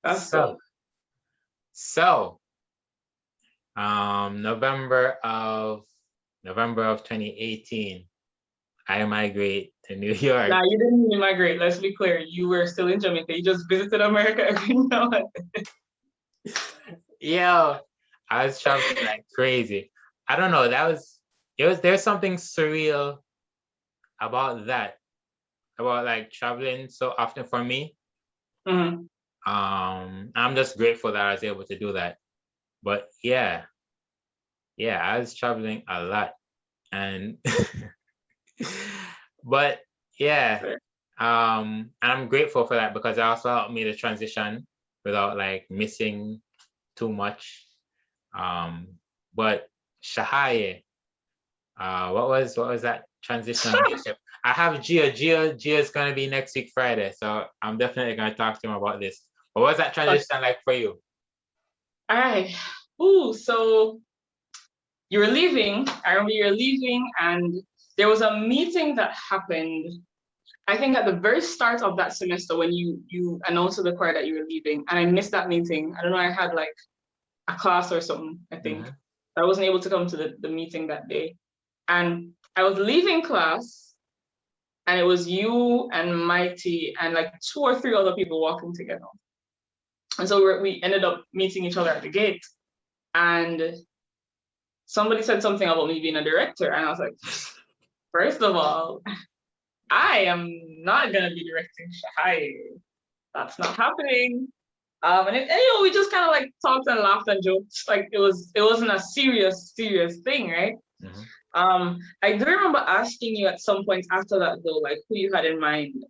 That's So, dope. so November of 2018, I migrate to New York. Nah, you didn't even migrate. Let's be clear. You were still in Jamaica. You just visited America every now and then. Yo, I was traveling like crazy. I don't know. There's something surreal about that, about like traveling so often for me. Mm-hmm. I'm just grateful that I was able to do that. But yeah, I was traveling a lot, and but yeah, and I'm grateful for that because it also helped me to transition without like missing too much. But Shahaye, what was that transition leadership? I have Gia's gonna be next week Friday, so I'm definitely gonna talk to him about this. But what was that transition like for you? All right. Ooh, so you were leaving. I remember you were leaving, and there was a meeting that happened. I think at the very start of that semester when you announced to the choir that you were leaving, and I missed that meeting. I don't know. I had like a class or something. I think I wasn't able to come to the meeting that day, and I was leaving class, and it was you and Mighty and like 2 or 3 other people walking together. And so we ended up meeting each other at the gate, and somebody said something about me being a director, and I was like, first of all, I am not gonna be directing Shahaye. That's not happening. And we just kind of like talked and laughed and joked. Like it wasn't a serious thing, right? I do remember asking you at some point after that though, like who you had in mind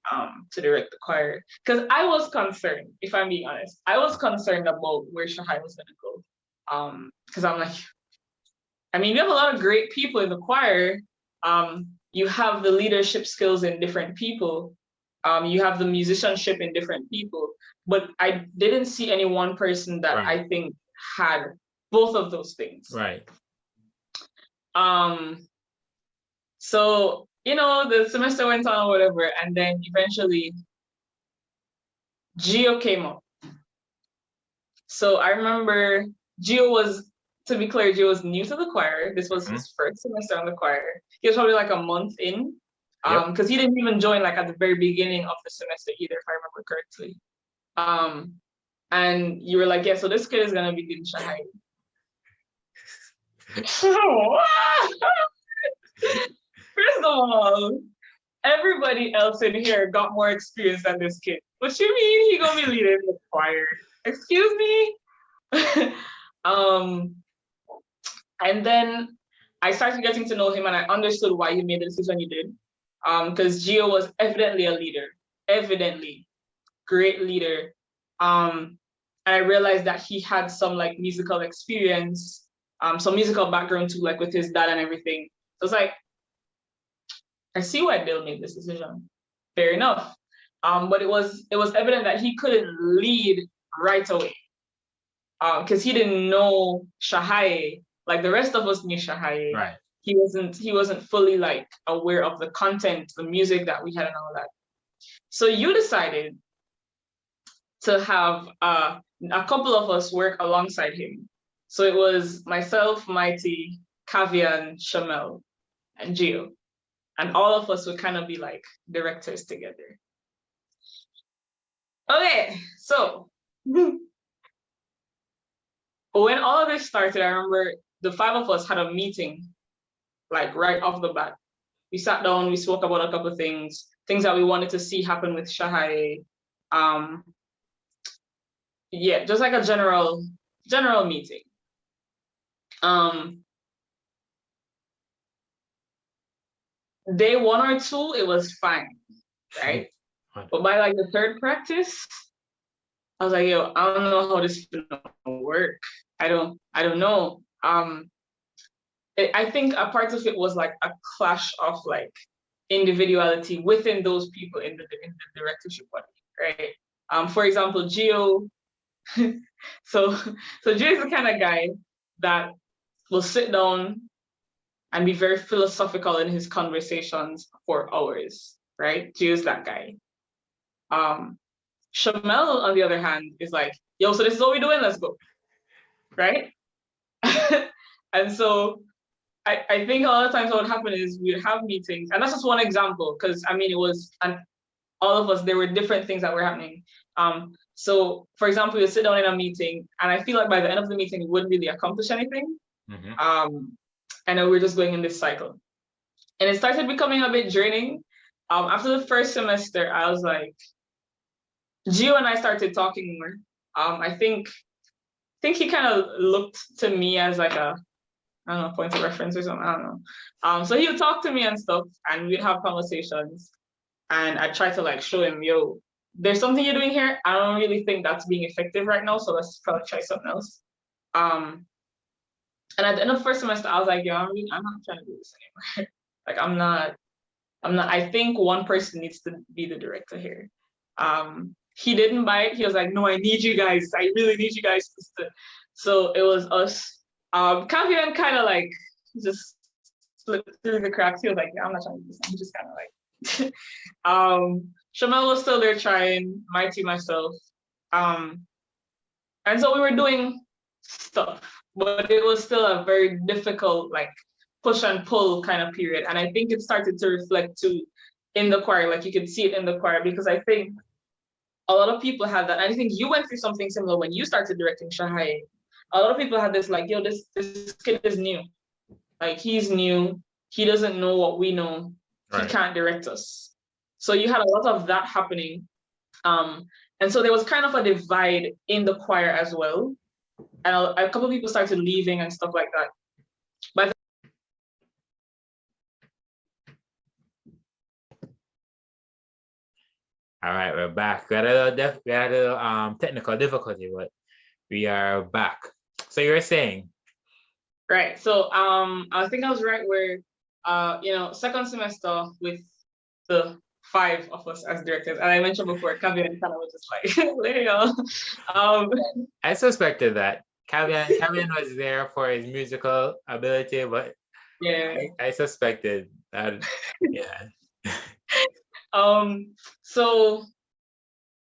to direct the choir. Because I was concerned, if I'm being honest. I was concerned about where Shahaye was gonna go. Because I'm like, I mean, you have a lot of great people in the choir. You have the leadership skills in different people. You have the musicianship in different people. But I didn't see any one person that I think had both of those things. Right. So, the semester went on or whatever, and then eventually Gio came up. So I remember to be clear, Gio was new to the choir. This was his first semester on the choir. He was probably like a month in, because he didn't even join like at the very beginning of the semester either, if I remember correctly. And you were like, yeah, so this kid is gonna be doing Shahaye. First of all, everybody else in here got more experience than this kid. What you mean he gonna be leading the choir? Excuse me? And then I started getting to know him and I understood why he made the decision he did. Because Gio was evidently a leader, evidently great leader. And I realized that he had some like musical experience, some musical background too, like with his dad and everything. So it's like, I see why Dale made this decision. Fair enough. But it was evident that he couldn't lead right away. Because he didn't know Shahaye like the rest of us knew Shahaye. Right. He wasn't fully like aware of the content, the music that we had and all that. So you decided to have a couple of us work alongside him. So it was myself, Mighty, Kavian, Shamel, and Gio. And all of us would kind of be like directors together. Okay, so when all of this started, I remember the 5 of us had a meeting, like right off the bat. We sat down, we spoke about a couple of things that we wanted to see happen with Shahaye. Yeah, just like a general meeting. Day 1 or 2, it was fine, right? But by like the 3rd practice, I was like, yo, I don't know how this is gonna work. I don't know. I think a part of it was like a clash of like individuality within those people in the directorship body, right? For example, Gio. so Gio is the kind of guy that will sit down and be very philosophical in his conversations for hours, right? Gio's that guy. Shamel, on the other hand, is like, yo, so this is what we're doing, let's go. Right? And so I think a lot of times what would happen is we'd have meetings, and that's just one example, because I mean, it was, and all of us, there were different things that were happening. So for example, we would sit down in a meeting, and I feel like by the end of the meeting, we wouldn't really accomplish anything. And then we're just going in this cycle. And it started becoming a bit draining. After the first semester, I was like, Gio and I started talking more. I think he kind of looked to me as like a, I don't know, point of reference or something. I don't know. So he would talk to me and stuff, and we'd have conversations. And I try to like show him, yo, there's something you're doing here. I don't really think that's being effective right now, so let's probably try something else. And at the end of the first semester, I was like, yo, I'm not trying to do this anymore. Like, I'm not. I think one person needs to be the director here. He didn't buy it. He was like, no, I need you guys. I really need you guys to. So it was us. Kavian kind of like just slipped through the cracks. He was like, yeah, I'm not trying to do this. I'm just kind of like. Shamel was still there trying, Mighty, myself. And so we were doing stuff, but it was still a very difficult, like, push and pull kind of period. And I think it started to reflect too in the choir, like you could see it in the choir, because I think a lot of people had that. And I think you went through something similar when you started directing Shahaye. A lot of people had this like, yo, this kid is new. Like, he's new. He doesn't know what we know. Right. He can't direct us. So you had a lot of that happening. And so there was kind of a divide in the choir as well. And a couple of people started leaving and stuff like that. But all right, we're back. We had a little technical difficulty, but we are back. So you were saying? Right. So I think I was right where second semester with the 5 of us as directors, and I mentioned before, Kavian kind of was just like, Leo. I suspected that Kavian was there for his musical ability, but yeah, I suspected that. Yeah. So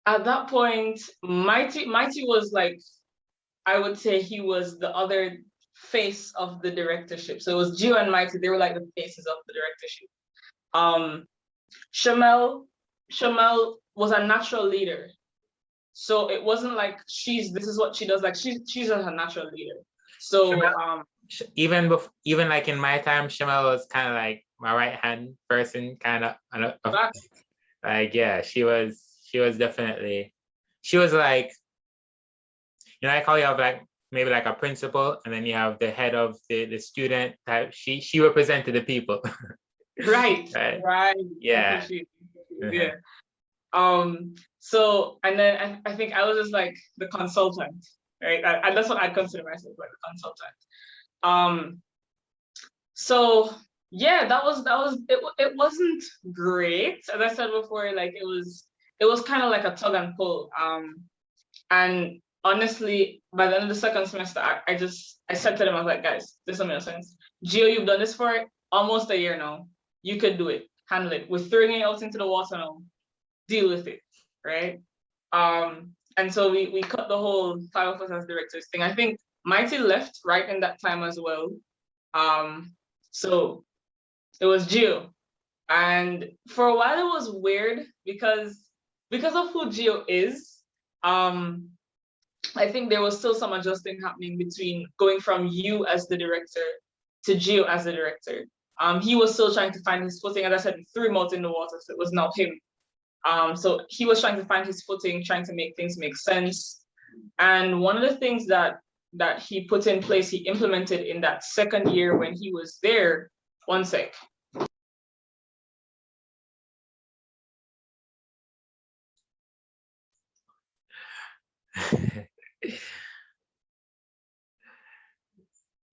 at that point, Mighty was like, I would say he was the other face of the directorship. So it was Gio and Mighty, they were like the faces of the directorship. Shamel was a natural leader. So it wasn't like this is what she does, like she's just a natural leader. So even like in my time, Shamel was kind of like my right hand person, kind of like, yeah, she was definitely, she was like, like how you have like maybe like a principal, and then you have the head of the student type. She represented the people. Right. Yeah. Yeah. So, and then I think I was just like the consultant, right? And that's what I'd consider myself, like the consultant. So yeah, that was it wasn't great. As I said before, like it was kind of like a tug and pull. And honestly, by the end of the second semester, I said to them, I was like, guys, this doesn't make sense. Gio, you've done this for almost a year now. You could do it, handle it. We're throwing it out into the water now. Deal with it, right? And so we cut the whole 5 of us as directors thing. I think Mighty left right in that time as well. So it was Gio. And for a while it was weird because of who Gio is. I think there was still some adjusting happening between going from you as the director to Gio as the director. He was still trying to find his footing. As I said, we threw him out in the water, so it was not him. So he was trying to find his footing, trying to make things make sense. And one of the things that he put in place, he implemented in that second year when he was there. One sec.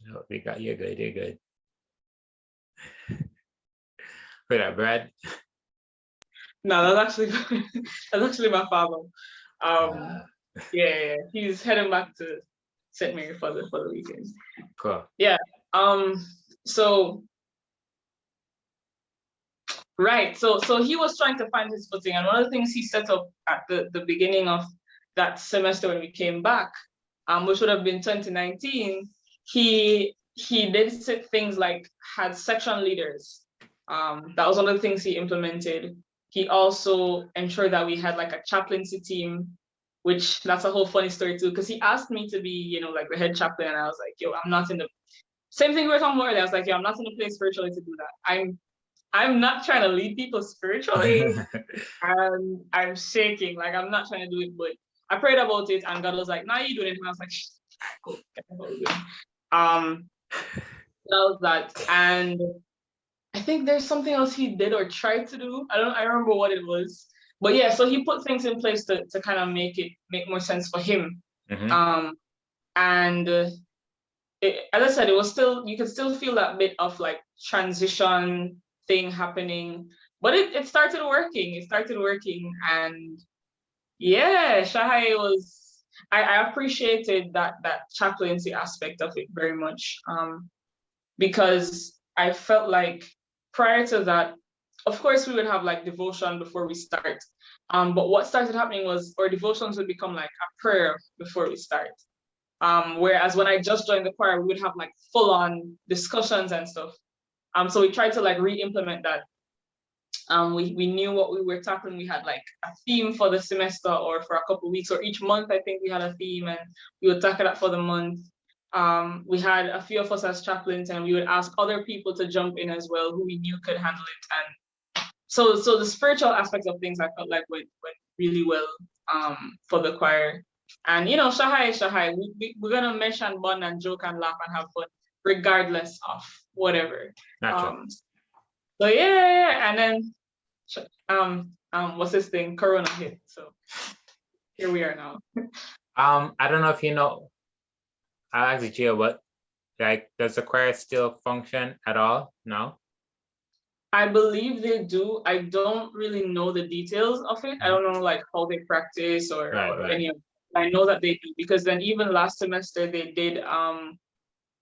No, you're good. Wait up, Brad. No, that's actually my father. Yeah, he's heading back to St. Mary for the weekend. Cool. Yeah. So Right. So he was trying to find his footing. And one of the things he set up at the beginning of that semester when we came back, which would have been 2019, he did things like had section leaders. That was one of the things he implemented. He also ensured that we had like a chaplaincy team, which that's a whole funny story too, because he asked me to be, like the head chaplain, and I was like, yo, I'm not in the same thing we were talking about earlier. I was like, yo, I'm not in the place spiritually to do that. I'm not trying to lead people spiritually. And I'm shaking, like I'm not trying to do it, but I prayed about it, and God was like, "Nah, you doing it." And I was like, "Cool, get the hell doing." That was that, and I think there's something else he did or tried to do. I remember what it was, but yeah. So he put things in place to kind of make more sense for him. And as I said, it was still, you could still feel that bit of like transition thing happening, but it started working. It started working, and yeah, Shahaye was. I appreciated that chaplaincy aspect of it very much, because I felt like prior to that, of course, we would have like devotion before we start, but what started happening was our devotions would become like a prayer before we start. Whereas when I just joined the choir, we would have like full on discussions and stuff. So we tried to like re-implement that. We knew what we were tackling. We had like a theme for the semester or for a couple of weeks or each month. I think we had a theme, and we would tackle that for the month. We had a few of us as chaplains, and we would ask other people to jump in as well who we knew could handle it. And so the spiritual aspects of things I felt like went really well for the choir. And Shahaye, we're gonna mesh and bond and joke and laugh and have fun regardless of whatever. So yeah, and then what's this thing? Corona hit. So here we are now. I don't know if you know, I'll ask you, but like, does the choir still function at all now? I believe they do. I don't really know the details of it. I don't know like how they practice or any of it. I know that they do, because then even last semester they did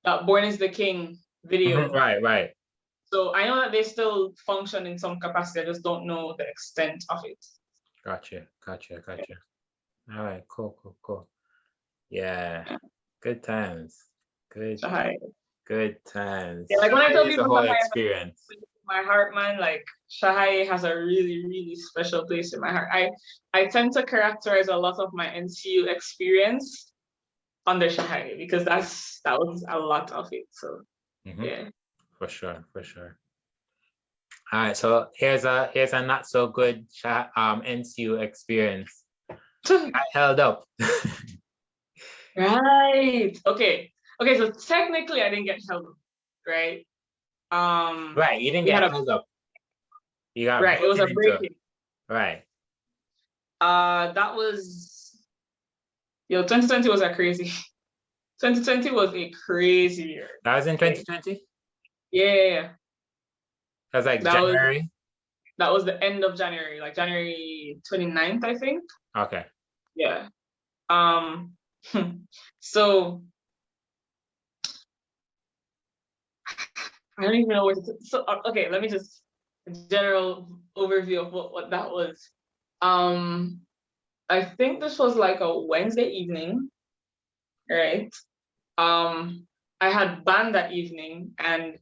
that Born is the King video. Right. So I know that they still function in some capacity. I just don't know the extent of it. Gotcha. All right, cool. Yeah. Good times. Good times. Yeah, like when I tell people the whole experience. My heart, man, like Shahaye has a really, really special place in my heart. I tend to characterize a lot of my NCU experience under Shahaye, because that was a lot of it. So yeah. For sure. All right, so here's a not so good NCU experience. I held up. Right. Okay. So technically I didn't get held up, right? Right, you didn't get held up. You got right. It was a break-in. Right. That was 2020 was a crazy. 2020 was a crazy year. That was in 2020? Yeah. That was like January? That was the end of January, like January 29th, I think. Okay. Yeah. So I don't even know what to. So okay, let me just general overview of what that was. I think this was like a Wednesday evening, right? I had band that evening, and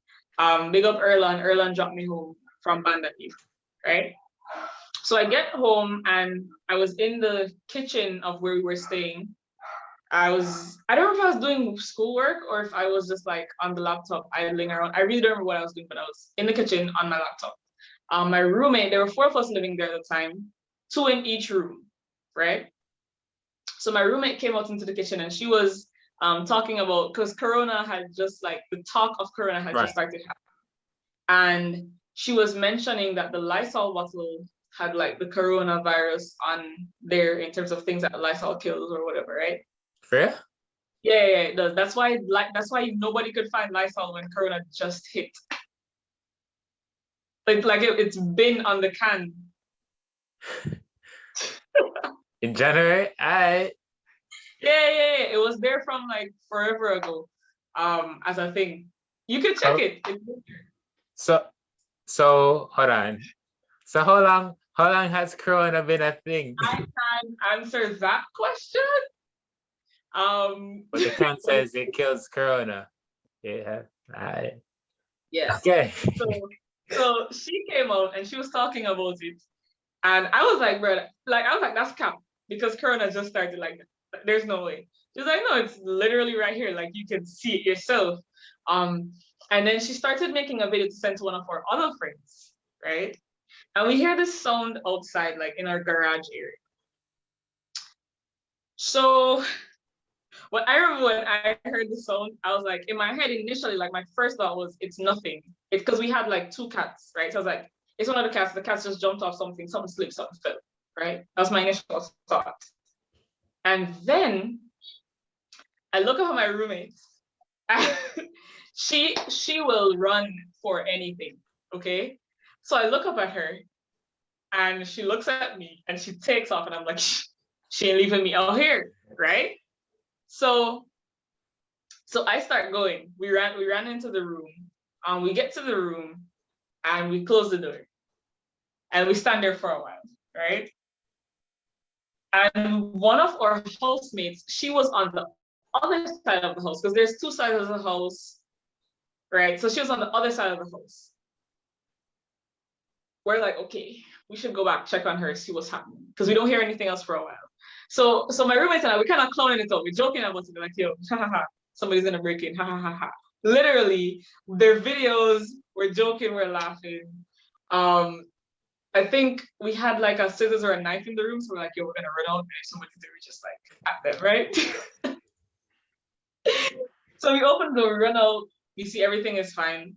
big up Erlan. Erlan dropped me home from band that evening, right? So I get home, and I was in the kitchen of where we were staying. I don't know if I was doing schoolwork or if I was just like on the laptop idling around. I really don't remember what I was doing, but I was in the kitchen on my laptop. My roommate, there were 4 of us living there at the time, 2 in each room, right? So my roommate came out into the kitchen, and she was talking about, because Corona had just like, the talk of Corona had just started happening. And she was mentioning that the Lysol bottle had like the coronavirus on there in terms of things that Lysol kills or whatever, right? Fair? Yeah, it does. That's why nobody could find Lysol when Corona just hit. It's been on the can. In January? Yeah. It was there from like forever ago. As a thing. You can check it. So hold on. So how long has Corona been a thing? I can answer that question. But the count says it kills Corona. Yeah. Yes. Okay. So she came out and she was talking about it. And I was like, bro, that's cap because Corona just started like that. There's no way. She's like, no, it's literally right here. Like you can see it yourself. And then she started making a video to send to one of our other friends, right? And we hear this sound outside, like in our garage area. So when I remember when I heard the sound, I was like, in my head initially, like my first thought was, it's nothing. It's because we had like two cats, right? So I was like, it's one of the cats. The cats just jumped off something slipped, something fell, right? That was my initial thought. And then I look up at my roommate. she will run for anything, okay? So I look up at her and she looks at me and she takes off and I'm like, she ain't leaving me out here, right? So I start going. We ran into the room. We get to the room and we close the door. And we stand there for a while, right? And one of our housemates, she was on the other side of the house because there's two sides of the house, right? So she was on the other side of the house. We're like, okay, we should go back, check on her, see what's happening because we don't hear anything else for a while. So my roommates and I, we kind of clowning it up. We're joking about it, like, yo, ha ha ha, somebody's gonna break in, ha ha ha ha. Literally, their videos, we're joking, we're laughing. I think we had like a scissors or a knife in the room, so we're like, yo, we're gonna run out, and if somebody's there, we just like at them, right? So we open the door, we run out, we see everything is fine.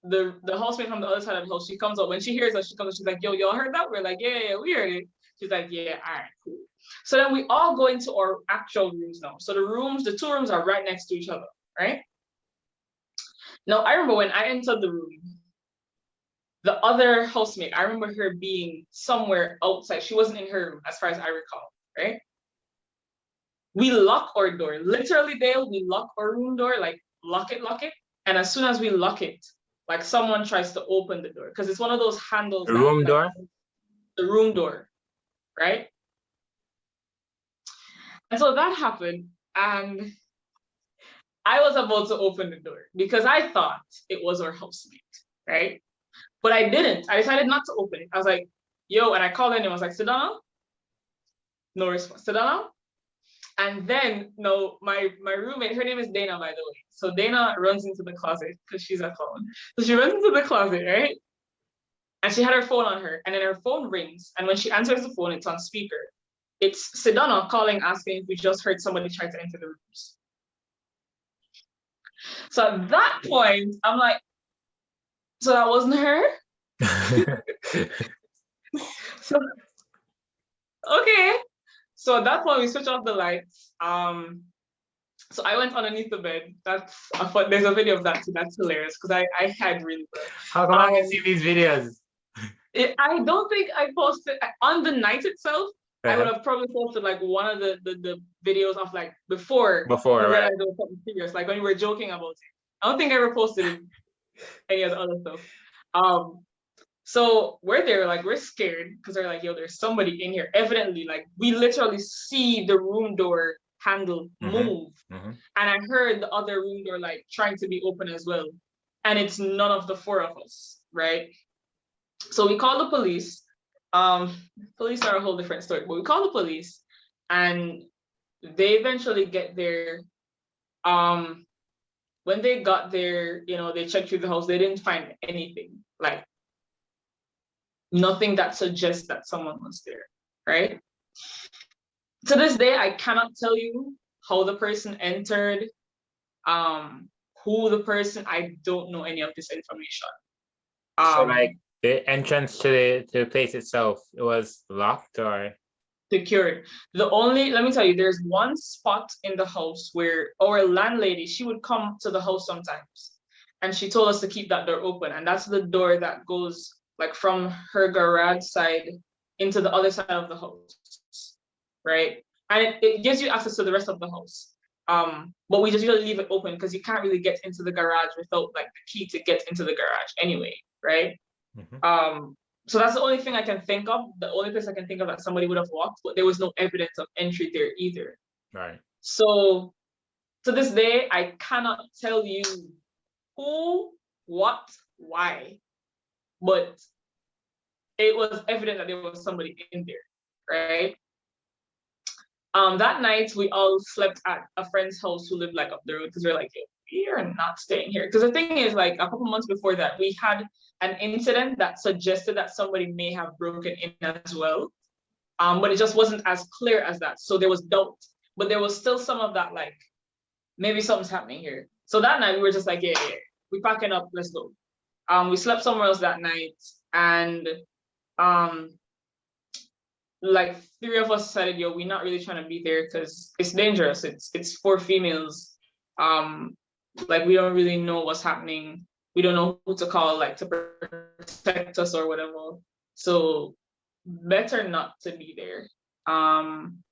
The housemate from the other side of the house, she comes up. When she hears us, she comes up, she's like, yo, y'all heard that? We're like, yeah, we heard it. She's like, yeah, all right, cool. So then we all go into our actual rooms now. So the two rooms are right next to each other, right? Now, I remember when I entered the room, the other housemate, I remember her being somewhere outside. She wasn't in her room, as far as I recall, right? We lock our door. Literally, Dale, we lock our room door, like lock it. And as soon as we lock it, like someone tries to open the door because it's one of those handles. The room door? The room door, right? And so that happened, and I was about to open the door because I thought it was our housemate, right? But I didn't. I decided not to open it. I was like, yo, and I called her name. I was like, sit down. No response. Sit down. And then, no, my roommate, her name is Dana, by the way. So Dana runs into the closet because she's a clown. So she runs into the closet, right? And she had her phone on her, and then her phone rings. And when she answers the phone, it's on speaker. It's Sedona calling, asking if we just heard somebody try to enter the rooms. So at that point, I'm like, so that wasn't her? So, okay. So at that point, we switched off the lights. So I went underneath the bed. There's a video of that too. That's hilarious because I had really bad. How come I can see these videos? I don't think I posted on the night itself. I would have probably posted like one of the videos of like before right? There was something serious, like when we were joking about it. I don't think I ever posted any of the other stuff. So we're there, like we're scared because they're like, yo, there's somebody in here. Evidently, like we literally see the room door handle move. And I heard the other room door like trying to be open as well. And it's none of the four of us, right? So we call the police. Police are a whole different story, but we call the police and they eventually get there. When they got there, they checked through the house, they didn't find anything, like nothing that suggests that someone was there, right? To this day, I cannot tell you how the person entered, who the person, I don't know any of this information. So like the entrance to the place itself, it was locked or? Secured. Let me tell you, there's one spot in the house where our landlady, she would come to the house sometimes and she told us to keep that door open. And that's the door that goes like from her garage side into the other side of the house, right? And it gives you access to the rest of the house. But we just usually leave it open because you can't really get into the garage without like the key to get into the garage anyway, right? So that's the only thing I can think of. The only place I can think of that somebody would have walked, but there was no evidence of entry there either. Right. So to this day, I cannot tell you who, what, why, but it was evident that there was somebody in there, right? That night we all slept at a friend's house who lived like up the road because we're like, we are not staying here. Because the thing is, like a couple months before that, we had an incident that suggested that somebody may have broken in as well. But it just wasn't as clear as that. So there was doubt, but there was still some of that, like, maybe something's happening here. So that night we were just like, yeah, we packing up, let's go. We slept somewhere else that night, and like 3 of us decided, yo, we're not really trying to be there because it's dangerous. It's 4 females. Like we don't really know what's happening. We don't know who to call, like to protect us or whatever. So better not to be there. And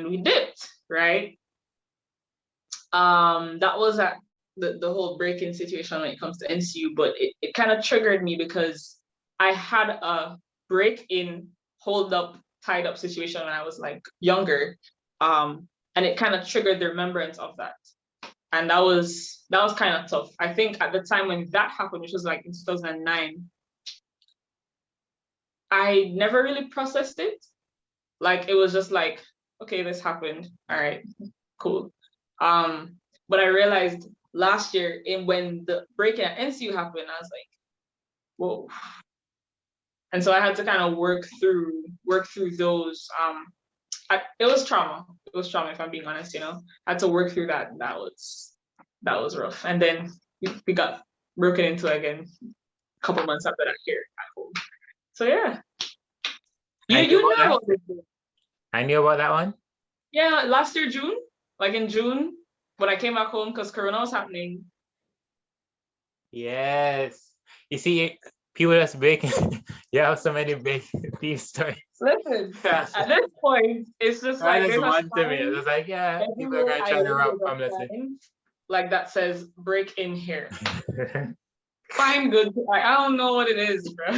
we dipped, right? That was at the whole break-in situation when it comes to NCU, but it kind of triggered me because I had a break-in, hold up, tied up situation when I was like younger. And it kind of triggered the remembrance of that. And that was kind of tough. I think at the time when that happened, which was like in 2009, I never really processed it. Like it was just like, okay, this happened. All right, cool. But I realized last year when the break-in at NCU happened, I was like, whoa. And so I had to kind of work through those. It was trauma. It was trauma, if I'm being honest, I had to work through that. That was rough. And then we got broken into again a couple months after that here at home. So yeah. You knew about this. I knew about that one? Yeah, last year, June. Like in June, when I came back home because Corona was happening. Yes. You see, people that's breaking, you have so many big thief stories. Listen, at this point, it's just like there's one to me. It's like, yeah, people are gonna try to run from like that says break in here. Fine, good. I don't know what it is, bro.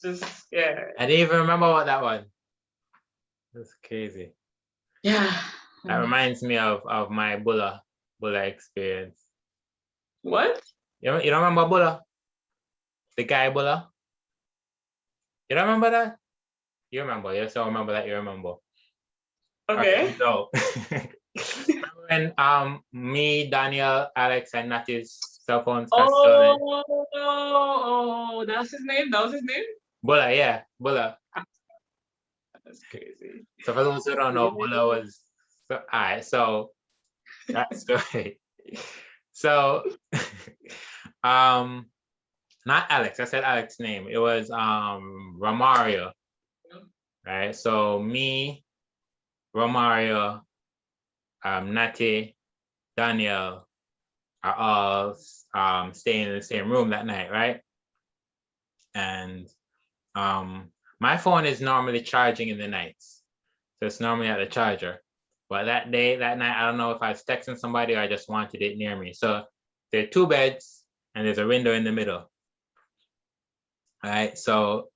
Just yeah. I didn't even remember what that one. That's crazy. Yeah. That reminds me of my Bulla experience. What? You don't remember Bulla? The guy Bulla? You don't remember that? You remember. You still remember that you remember. Okay. So when me, Daniel, Alex, and Natty's cell phones got stolen. Oh, that's his name? That was his name? Bulla, yeah. Bulla. That's crazy. So for those who don't know, Bulla was so that story. So not Alex, I said Alex's name. It was Romario. Right. So me, Romario, Natty, Daniel are all staying in the same room that night, right? And my phone is normally charging in the nights. So it's normally at the charger. But that night, I don't know if I was texting somebody or I just wanted it near me. So there are 2 beds and there's a window in the middle. All right. So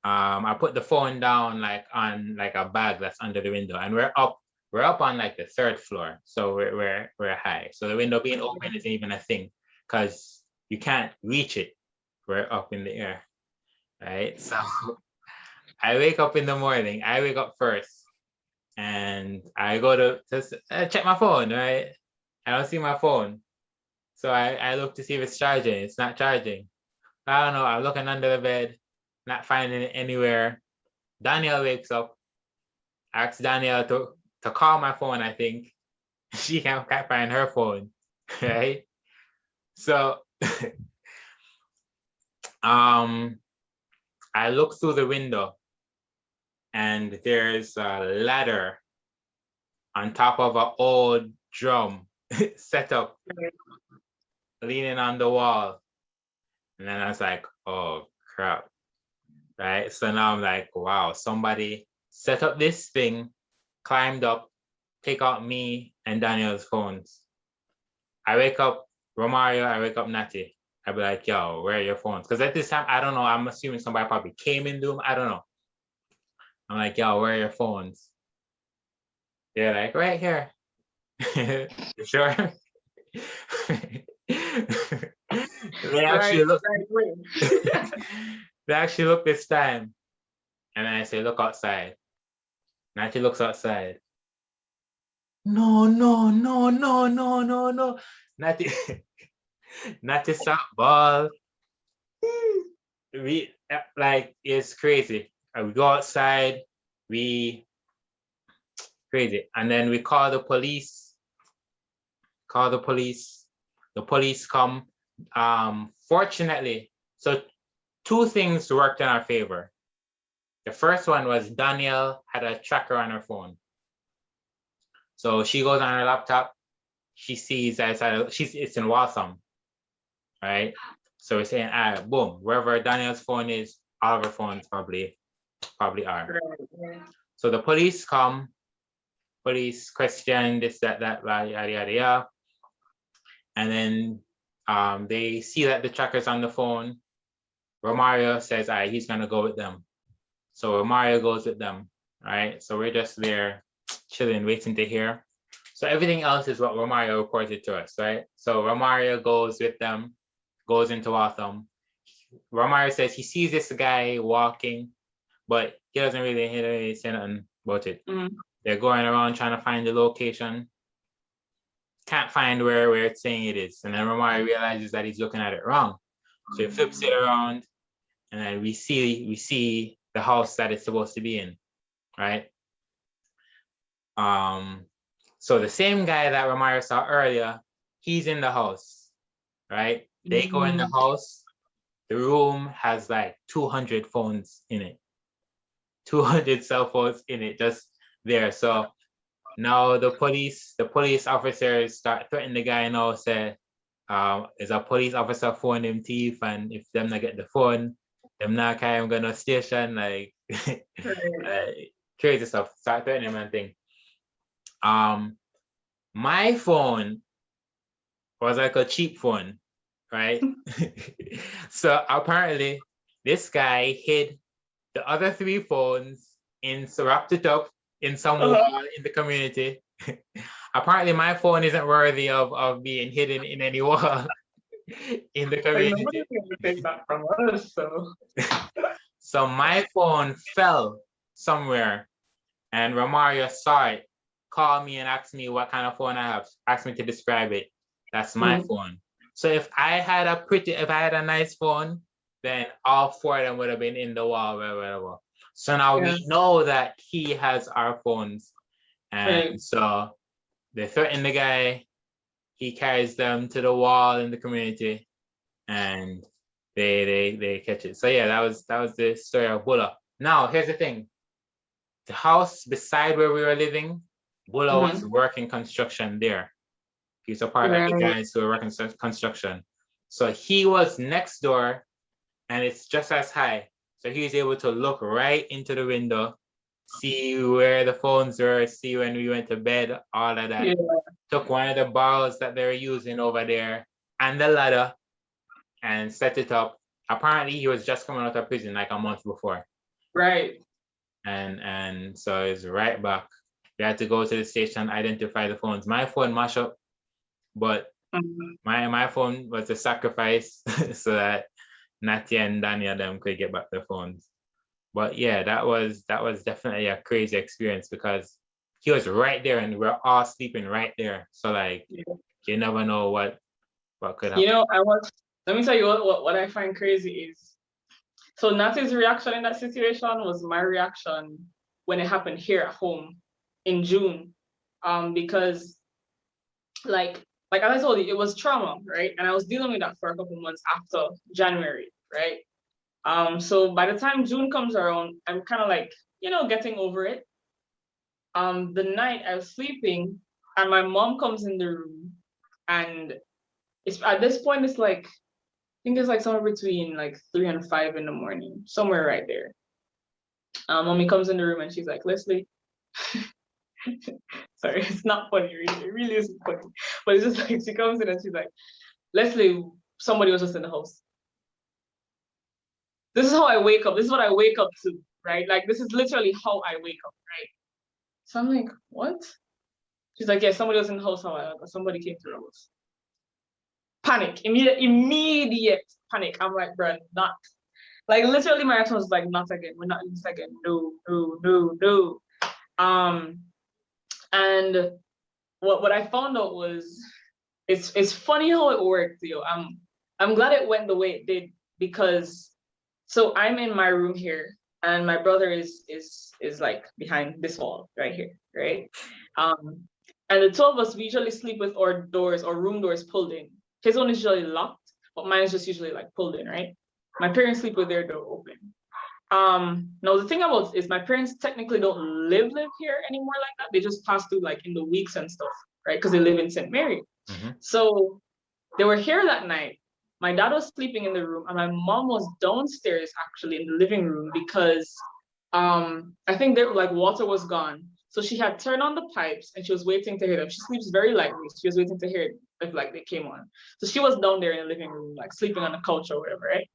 I put the phone down like on like a bag that's under the window, and we're up on like the 3rd floor. So we're high. So the window being open isn't even a thing because you can't reach it. We're up in the air. Right. So I wake up in the morning. I wake up first. And I go to check my phone, right? I don't see my phone. So I look to see if it's charging. It's not charging. I don't know. I'm looking under the bed, not finding it anywhere. Danielle wakes up, asks Danielle to call my phone, I think. She can't find her phone, right? So I look through the window and there's a ladder on top of an old drum set up, leaning on the wall. And then I was like, oh crap. Right. So now I'm like, wow, somebody set up this thing, climbed up, take out me and Daniel's phones. I wake up Romario, I wake up Natty. I'd be like, yo, where are your phones? Because at this time, I don't know. I'm assuming somebody probably came in them. I don't know. I'm like, yo, where are your phones? They're like, right here. You sure? They actually look. They actually look this time. And then I say, look outside. And she looks outside. No, no, no, no, no, no, no. Not the, not the softball. We like it's crazy. We go outside, we crazy. And then we call the police. Call the police. The police come. Fortunately, so two things worked in our favor. The first one was Danielle had a tracker on her phone. So she goes on her laptop, she sees that it's in Waltham, right? So we're saying, all right, boom, wherever Daniel's phone is, all of her phones probably are. Right. So the police come, police question this, that, yada, yada, yada. And then they see that the tracker's on the phone. Romario says, all right, he's gonna go with them. So Romario goes with them, right? So we're just there chilling, waiting to hear. So everything else is what Romario reported to us, right? So Romario goes with them, goes into Waltham. Romario says he sees this guy walking, but he doesn't really say nothing about it. Mm-hmm. They're going around trying to find the location. Can't find where it's saying it is. And then Romario realizes that he's looking at it wrong. So he flips it around, and then we see the house that it's supposed to be in, right? So the same guy that Romario saw earlier, he's in the house, right? They go in the house. The room has like 200 phones in it, 200 cell phones in it, just there. So now the police officers start threatening the guy now, say, is a police officer phone him thief, and if them not get the phone, them not carry him gonna station, like crazy stuff. Start threatening him and thing. My phone was like a cheap phone, right? So apparently this guy hid the other three phones wrapped it up in some wall in the community. Apparently my phone isn't worthy of being hidden in any wall in the community. Nobody can take that from us, so. So my phone fell somewhere, and Romario saw it, called me and asked me what kind of phone I have, asked me to describe it. That's my phone. So if I had a nice phone, then all four of them would have been in the wall, whatever. So now we know that he has our phones. And so they threaten the guy, he carries them to the wall in the community, and they catch it. So yeah, that was the story of Bulla. Now here's the thing. The house beside where we were living, Bulla was working construction there. He's a part of the guys who are working construction. So he was next door, and it's just as high. So he was able to look right into the window, see where the phones were, see when we went to bed, all of that. Took one of the barrels that they were using over there and the ladder and set it up. Apparently he was just coming out of prison like a month before. Right. And so it's right back. We had to go to the station, identify the phones. My phone mash up, but my phone was a sacrifice so that Natia and Daniel them could get back their phones. But yeah, that was definitely a crazy experience because he was right there and we're all sleeping right there. So like you never know what could happen. You know, let me tell you what I find crazy is, so Nati's reaction in that situation was my reaction when it happened here at home in June. Because like as I told you, it was trauma, right? And I was dealing with that for a couple months after January, right? So by the time June comes around, I'm kind of like, getting over it. The night I was sleeping and my mom comes in the room, and it's at this point it's like, I think it's like somewhere between like 3 and 5 in the morning, somewhere right there. Mommy comes in the room and she's like, Leslie, sorry, it's not funny, really, it really isn't funny. But it's just like she comes in and she's like, Leslie, somebody was just in the house. This is how I wake up. This is what I wake up to, right? Like, this is literally how I wake up, right? So I'm like, what? She's like, yeah, somebody was in the house a while ago. Somebody came to the house. Panic, immediate panic. I'm like, bro, not. Like, literally my reaction was like, not again. We're not doing this again. No, no, no, no. And what I found out was, it's funny how it worked, yo. I'm glad it went the way it did, because so I'm in my room here, and my brother is like behind this wall right here, right? And the two of us, we usually sleep with our doors or room doors pulled in. His one is usually locked, but mine is just usually like pulled in, right? My parents sleep with their door open. Now the thing about is my parents technically don't live here anymore like that. They just pass through like in the weeks and stuff, right? Because they live in St. Mary. So they were here that night. My dad was sleeping in the room, and my mom was downstairs actually in the living room, because I think there like water was gone. So she had turned on the pipes and she was waiting to hear them. She sleeps very lightly. She was waiting to hear if like they came on. So she was down there in the living room, like sleeping on the couch or whatever, right?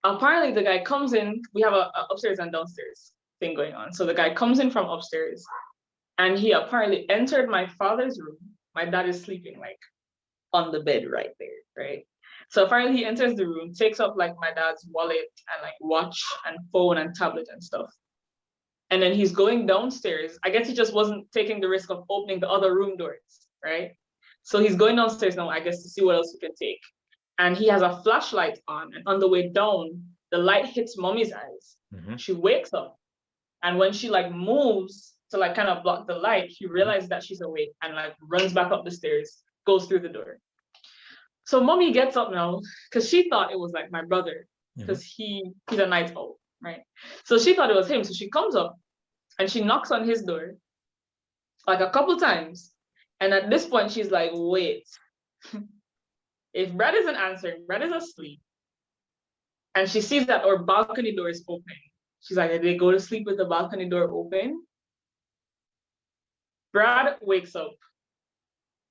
Apparently the guy comes in. We have a upstairs and downstairs thing going on. So the guy comes in from upstairs, and he apparently entered my father's room. My dad is sleeping like on the bed right there, right? So apparently he enters the room, takes up like my dad's wallet and like watch and phone and tablet and stuff. And then he's going downstairs. I guess he just wasn't taking the risk of opening the other room doors, right? So he's going downstairs now, I guess, to see what else he can take. And he has a flashlight on, and on the way down, the light hits mommy's eyes. She wakes up, and when she like moves to like kind of block the light, he realizes that she's awake and like runs back up the stairs, goes through the door. So mommy gets up now because she thought it was like my brother, because he's a night owl, right? So she thought it was him. So she comes up and she knocks on his door like a couple times. And at this point, she's like, wait, if Brad isn't answering, Brad is asleep. And she sees that our balcony door is open. She's like, did they go to sleep with the balcony door open? Brad wakes up.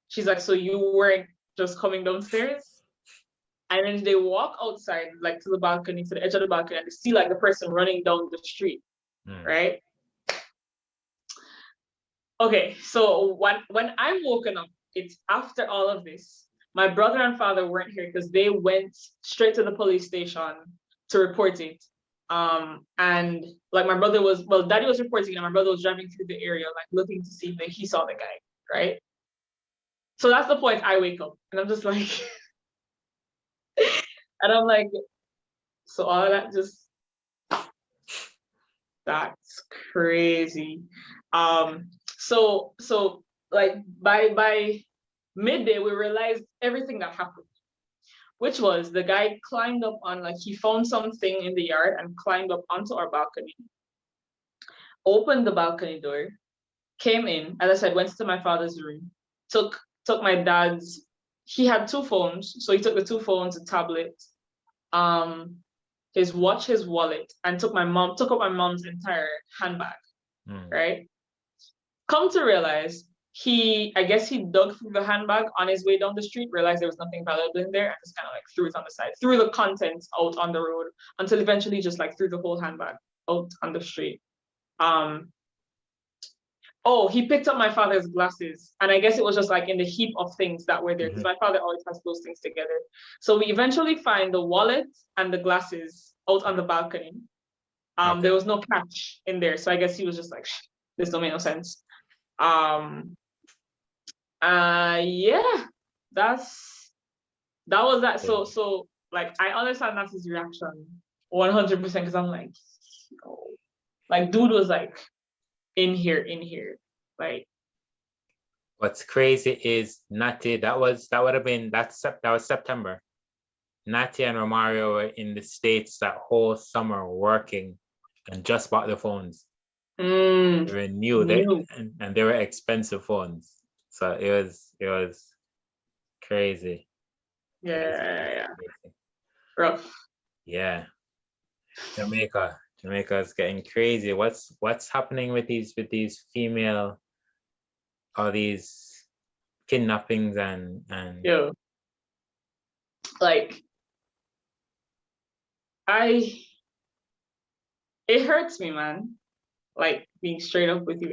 She's like, so you weren't just coming downstairs? And then they walk outside, like to the balcony, to the edge of the balcony, and they see like the person running down the street, right? Okay, so when I'm woken up, it's after all of this. My brother and father weren't here because they went straight to the police station to report it. And like my brother was, well, daddy was reporting, and my brother was driving through the area, like looking to see if he saw the guy, right? So that's the point I wake up, and I'm just like, and I'm like, so all of that just, that's crazy. So like by midday, we realized everything that happened, which was the guy climbed up on, like, he found something in the yard and climbed up onto our balcony, opened the balcony door, came in, as I said, went to my father's room, took my dad's, he had two phones, so he took the two phones, a tablet, his watch, his wallet, and took up my mom's entire handbag, right? Come to realize, I guess he dug through the handbag on his way down the street, realized there was nothing valuable in there, and just kind of like threw it on the side, threw the contents out on the road, until eventually just like threw the whole handbag out on the street. Oh, he picked up my father's glasses, and I guess it was just like in the heap of things that were there, because my father always has those things together. So we eventually find the wallet and the glasses out on the balcony. There was no catch in there, so I guess he was just like, this don't make no sense. Yeah, that was that. So like I understand that's his reaction 100%, because I'm like, oh. Like dude was like in here, like. What's crazy is Natty, that was September. Natty and Romario were in the States that whole summer working and just bought the phones. They were new, and they were expensive phones. So it was crazy. Yeah. Rough. Yeah. Jamaica is getting crazy. What's happening with these female, all these kidnappings and Yo. like, it hurts me, man. Like, being straight up with you.